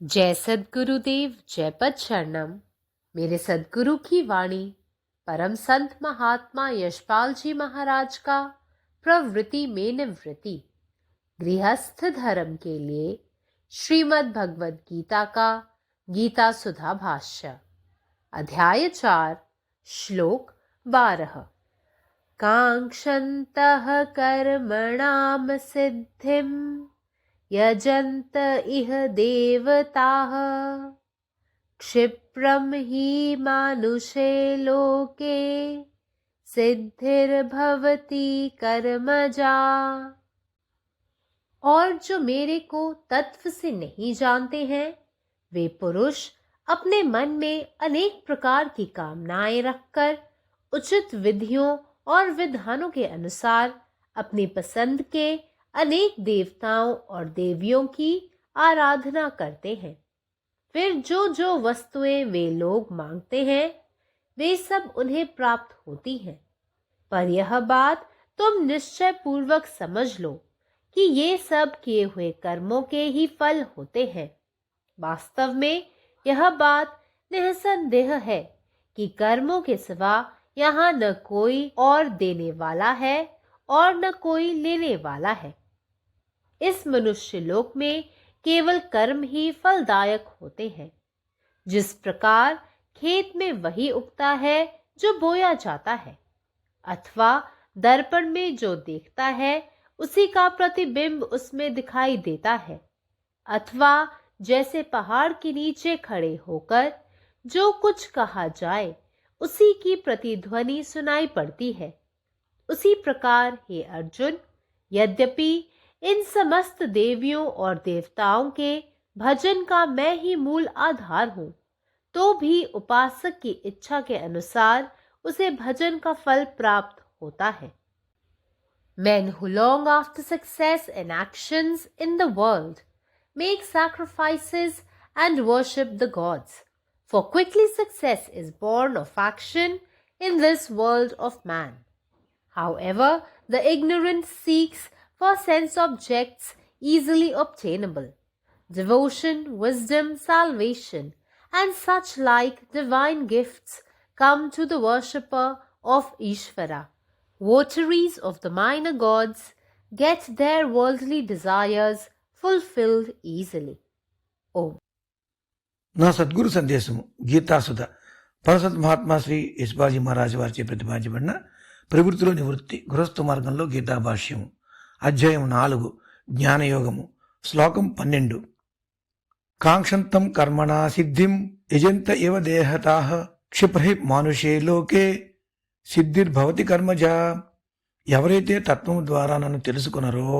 जय सद्गुरुदेव, जय पद शरणम। मेरे सद्गुरु की वाणी परम संत महात्मा यशपाल जी महाराज का प्रवृत्ति में निवृत्ति गृहस्थ धर्म के लिए श्रीमद् भगवद गीता का गीता सुधा भाष्य अध्याय 4 श्लोक 12। कांक्षन्तः कर्मणां सिद्धिं यजन्त इह देवताः क्षिप्रं हि मानुषे लोके सिद्धिर्भवति कर्मजा। और जो मेरे को तत्व से नहीं जानते हैं, वे पुरुष अपने मन में अनेक प्रकार की कामनाएं रखकर उचित विधियों और विधानों के अनुसार अपनी पसंद के अनेक देवताओं और देवियों की आराधना करते हैं। फिर जो जो वस्तुएं वे लोग मांगते हैं, वे सब उन्हें प्राप्त होती हैं। पर यह बात तुम निश्चय पूर्वक समझ लो कि ये सब किए हुए कर्मों के ही फल होते हैं। वास्तव में यह बात निसंदेह है कि कर्मों के सिवा यहाँ न कोई और देने वाला है और न कोई लेने वाला है। इस मनुष्य लोक में केवल कर्म ही फलदायक होते हैं। जिस प्रकार खेत में वही उगता है जो बोया जाता है, अथवा दर्पण में जो देखता है उसी का प्रतिबिंब उसमें दिखाई देता है, अथवा जैसे पहाड़ के नीचे खड़े होकर जो कुछ कहा जाए उसी की प्रतिध्वनि सुनाई पड़ती है, उसी प्रकार हे अर्जुन, यद्यपि इन समस्त देवियों और देवताओं के भजन का मैं ही मूल आधार हूं, तो भी उपासक की इच्छा के अनुसार उसे भजन का फल प्राप्त होता है। Men who long after success in actions in the world make sacrifices and worship the gods, for quickly success is born of action in this world of man. However, the ignorant seeks for sense objects easily obtainable, devotion, wisdom, salvation, and such like divine gifts come to the worshipper of Ishvara. Votaries of the minor gods get their worldly desires fulfilled easily. Om. నా సద్గురు సందేశము గీతాసుధ పరసత్ మహాత్మా శ్రీ యశ్బాజీ మహారాజు వారిచే ప్రతిపాదించబడిన ప్రవృత్తిలో నివృత్తి గృహస్థ మార్గంలో గీతా భాష్యము అధ్యాయం 4 జ్ఞానయోగము శ్లోకం 12. కాంక్షంతం కర్మణా సిద్ధిం యజంత ఇవ దేహతాః క్షిప్రహి మానుషే లోకే సిద్ధిర్భవతి కర్మజా. ఎవరైతే తత్వం ద్వారా నన్ను తెలుసుకున్నారో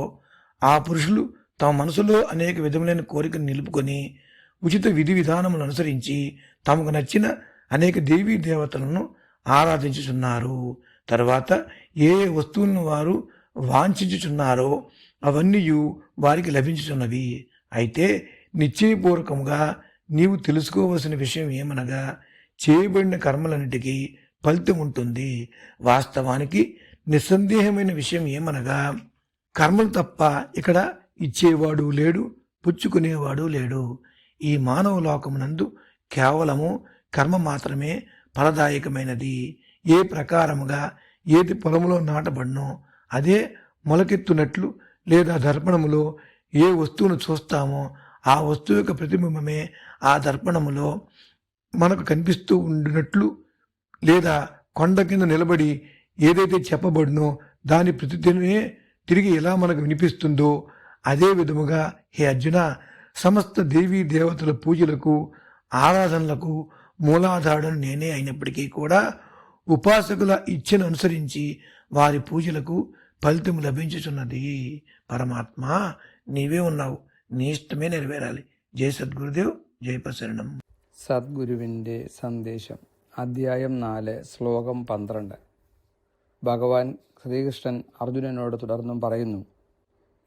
ఆ పురుషులు తమ మనసులో అనేక విధములైన కోరికను నిలుపుకొని ఉచిత విధి విధానములను అనుసరించి తమకు నచ్చిన అనేక దేవీ దేవతలను ఆరాధించుచున్నారు. తర్వాత ఏ వస్తువులను వారు వాంఛించుచున్నారో అవన్నీ వారికి లభించుచున్నవి. అయితే నిశ్చయపూర్వకముగా నీవు తెలుసుకోవలసిన విషయం ఏమనగా, చేయబడిన కర్మలన్నిటికీ ఫలితం ఉంటుంది. వాస్తవానికి నిస్సందేహమైన విషయం ఏమనగా, కర్మలు తప్ప ఇక్కడ ఇచ్చేవాడు లేడు, పుచ్చుకునేవాడు లేడు. ఈ మానవ లోకమునందు కేవలము కర్మ మాత్రమే ఫలదాయకమైనది. ఏ ప్రకారముగా ఏది పొలములో నాటబడినో అదే మొలకెత్తునట్లు, లేదా దర్పణములో ఏ వస్తువును చూస్తామో ఆ వస్తువు యొక్క ప్రతిబింబమే ఆ దర్పణములో మనకు కనిపిస్తూ ఉండినట్లు, లేదా కొండ కింద నిలబడి ఏదైతే చెప్పబడినో దాని ప్రతిధ్వనే తిరిగి ఎలా మనకు వినిపిస్తుందో అదే విధముగా హే అర్జున, సమస్త దేవీ దేవతల పూజలకు ఆరాధనలకు మూలాధారుడు నేనే అయినప్పటికీ కూడా ఉపాసకుల ఇచ్ఛను అనుసరించి వారి పూజలకు ఫలితం లభించుచున్నది. పరమాత్మ నీవే ఉన్నావు, నీ ఇష్టమే నెరవేరాలి. జయ సద్గురుదేవ్, జయ శరణం. സദ്ഗുരുവിൻ്റെ സന്ദേശം അധ്യായം 4 ശ്ലോകം 12. ഭഗവാൻ ശ്രീകൃഷ്ണൻ അർജുനനോട് തുടർന്നും പറയുന്നു,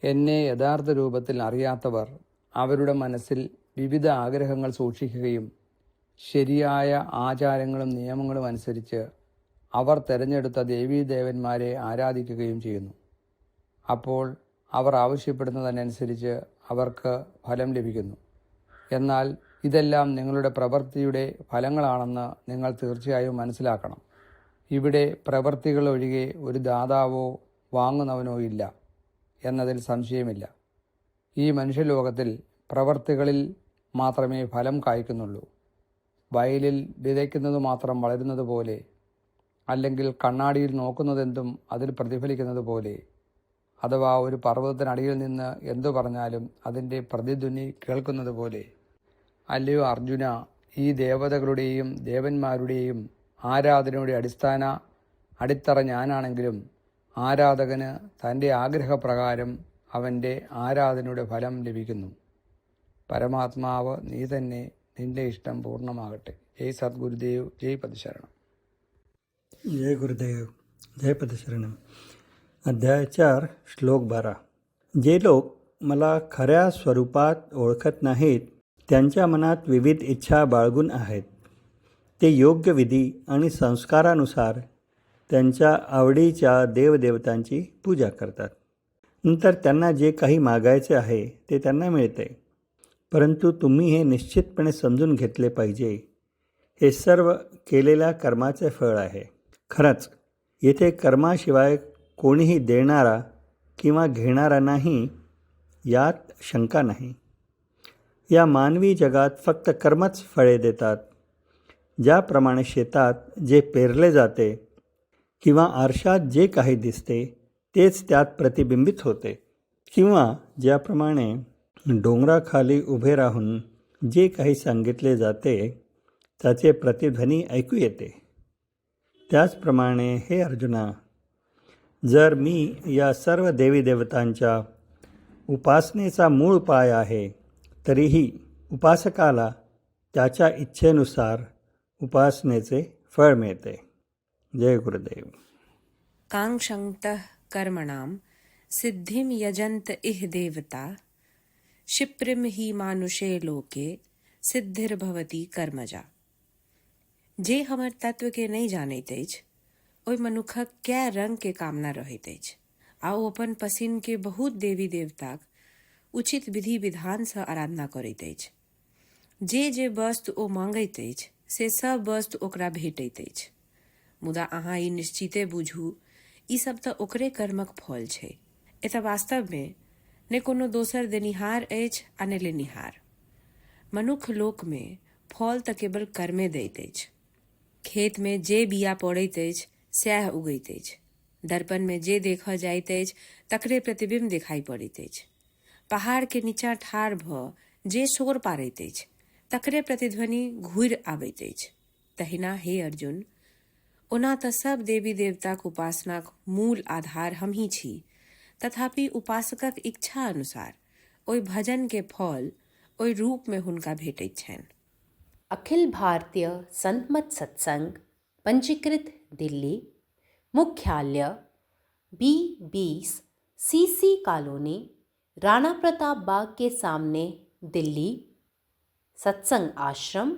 എന്നെ യഥാർത്ഥ രൂപത്തിൽ അറിയാത്തവർ അവരുടെ മനസ്സിൽ വിവിധ ആഗ്രഹങ്ങൾ സൂക്ഷിക്കുകയും ശരിയായ ആചാരങ്ങളും നിയമങ്ങളും അനുസരിച്ച് അവർ തിരഞ്ഞെടുത്ത ദേവീദേവന്മാരെ ആരാധിക്കുകയും ചെയ്യുന്നു. അപ്പോൾ അവർ ആവശ്യപ്പെടുന്നതിനനുസരിച്ച് അവർക്ക് ഫലം ലഭിക്കുന്നു. എന്നാൽ ഇതെല്ലാം നിങ്ങളുടെ പ്രവൃത്തിയുടെ ഫലങ്ങളാണെന്ന് നിങ്ങൾ തീർച്ചയായും മനസ്സിലാക്കണം. ഇവിടെ പ്രവൃത്തികൾ ഒഴികെ ഒരു ദാതാവോ വാങ്ങുന്നവനോ ഇല്ല എന്നതിൽ സംശയമില്ല. ഈ മനുഷ്യലോകത്തിൽ പ്രവൃത്തികളിൽ മാത്രമേ ഫലം കായ്ക്കുന്നുള്ളൂ. വയലിൽ വിതയ്ക്കുന്നത് മാത്രം വളരുന്നത് പോലെ, അല്ലെങ്കിൽ കണ്ണാടിയിൽ നോക്കുന്നതെന്തും അതിൽ പ്രതിഫലിക്കുന്നത് പോലെ, അഥവാ ഒരു പർവ്വതത്തിനടിയിൽ നിന്ന് എന്തു പറഞ്ഞാലും അതിൻ്റെ പ്രതിധ്വനി കേൾക്കുന്നത് പോലെ, അല്ലയോ അർജുന, ഈ ദേവതകളുടെയും ദേവന്മാരുടെയും ആരാധനയുടെ അടിത്തറ ഞാനാണെങ്കിലും ആരാധകന് തൻ്റെ ആഗ്രഹപ്രകാരം അവൻ്റെ ആരാധനയുടെ ഫലം ലഭിക്കുന്നു. പരമാത്മാവ് നീ തന്നെ, നിന്റെ ഇഷ്ടം പൂർണ്ണമാകട്ടെ. ജയ് സദ്ഗുരുദേവ്, जय पदशरणम. जय गुरुदेव, जय पदशरणम. अध्याय 4 श्लोक 12. जे लोक मला खऱ्या स्वरूपात ओळखत नाहीत त्यांच्या मनात विविध इच्छा बाळगून आहेत. ते योग्य विधी आणि संस्कारानुसार त्यांच्या आवडीच्या देवदेवतांची पूजा करतात. नंतर त्यांना जे काही मागायचे आहे ते त्यांना मिळते. परंतु तुम्ही हे निश्चितपणे समजून घेतले पाहिजे, हे सर्व केलेल्या कर्माचे फळ आहे. खरंच येथे कर्माशिवाय कोणीही देणारा किंवा घेणारा नाही, यात शंका नाही. या मानवी जगात फक्त कर्मच फळे देतात. ज्याप्रमाणे शेतात जे पेरले जाते किंवा आरशात जे काही दिसते तेच त्यात प्रतिबिंबित होते, किंवा ज्याप्रमाणे डोंगराखाली उभे राहून जे काही सांगितले जाते त्याचे प्रतिध्वनी ऐकू येते. त्याचप्रमाणे हे अर्जुना, जर मी या सर्व देवी देवतांच्या उपासनेचा मूळ पाय आहे, तरीही उपासकाला त्याच्या इच्छेनुसार उपासनेचे फळ मिळते. जय गुरुदेव. कांक्षन्तः कर्मणां सिद्धिं यजन्त इह देवता क्षिप्रिम ही मानुषे लोके सिद्धिर्भवति कर्मजा. जे हमर तत्व के नहीं जानैत अछि, ओहि मनुखक कै रंग के कामना रहैत अछि, आ ओ अपन पसिन के बहुत देवी देवताक उचित विधि विधान सँ आराधना करैत अछि. जे वस्तु ओ मांगैत अछि से सब वस्तु ओकरा भेटैत अछि. मुदा अहाँ ई निश्चिते बुझू, ई सब तऽ ओकरे कर्मक फल छै. एतऽ वास्तव में ने कोनो दोसर देनिहार अछि आ ने लेनिहार. मनुख लोक में फल तऽ केवल कर्मे दैत अछि. खेत में जे बिया पड़ैत अछि सएह उगैत अछि. दर्पण में जे देखऽ जाइत अछि तकरे प्रतिबिंब दिखाई पड़ैत अछि. पहाड़ के नीचाँ ठाढ़ भऽ जे शोर पारैत अछि तकरे प्रतिध्वनि घूरि आबैत अछि. तहिना हे अर्जुन, ओना तऽ सब देवी देवताक उपासनाक मूल आधार हमही छी. तथापि उपासकक इच्छा अनुसार ओहि भजन के फल ओहि रूप में हुनका भेटैत छनि. अखिल भारतीय संतमत सत्संग, पंजीकृत दिल्ली, मुख्यालय B20 CC colony, Rana Pratap Bagh के सामने, दिल्ली. सत्संग आश्रम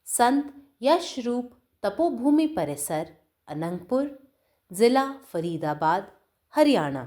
संत यशरूप तपोभूमि परिसर, अनंगपुर, जिला फरीदाबाद, हरियाणा.